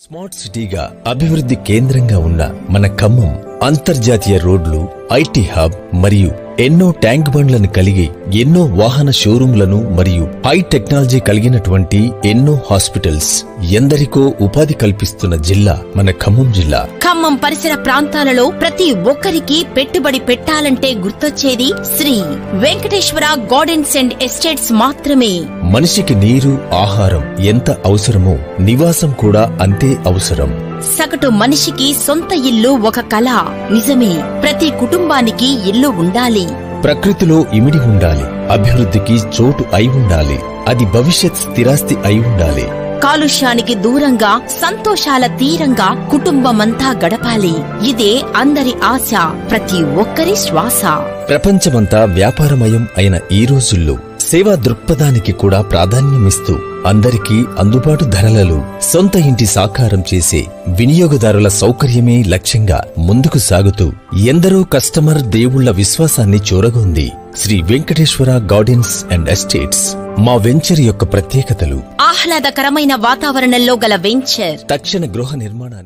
Smart సిటీగా అభివృద్ధి కేంద్రంగా ఉన్న మన ఖమ్మం అంతర్జాతీయ రోడ్లు, ఐటీ హబ్ మరియు ఎన్నో ట్యాంక్ బండ్లను కలిగి ఎన్నో వాహన షోరూంలను మరియు హై టెక్నాలజీ కలిగినటువంటి ఎన్నో హాస్పిటల్స్, ఎందరికో ఉపాధి కల్పిస్తున్న జిల్లా మన ఖమ్మం జిల్లా. ఖమ్మం పరిసర ప్రాంతాలలో ప్రతి ఒక్కరికి పెట్టుబడి పెట్టాలంటే గుర్తొచ్చేది Shri Venkateswara gardens and Estates మాత్రమే. మనిషికి నీరు, ఆహారం ఎంత అవసరమో నివాసం కూడా అంతే అవసరం. సగటు మనిషికి సొంత ఇల్లు ఒక కళ. నిజమే, ప్రతి కుటుంబానికి ఇల్లు ఉండాలి. ప్రకృతిలో ఇమిడి ఉండాలి. అభివృద్ధికి చోటు అయి ఉండాలి. అది భవిష్యత్ స్థిరాస్తి అయి ఉండాలి. కాలుష్యానికి దూరంగా, సంతోషాల తీరంగా కుటుంబమంతా గడపాలి. ఇదే అందరి ఆశ, ప్రతి ఒక్కరి శ్వాస. ప్రపంచమంతా వ్యాపారమయం అయిన ఈ రోజుల్లో సేవా దృక్పథానికి కూడా ప్రాధాన్యమిస్తూ అందరికీ అందుబాటు ధరలలో సొంత ఇంటి సాకారం చేసే వినియోగదారుల సౌకర్యమే లక్ష్యంగా ముందుకు సాగుతూ ఎందరో కస్టమర్ దేవుళ్ల విశ్వాసాన్ని చూరగొంది Sri Venkateswara gardens and estates. మా వెంచర్ యొక్క ప్రత్యేకతలు: ఆహ్లాదకరమైన వాతావరణంలో గల వెంచర్, తక్షణ గృహ నిర్మాణాన్ని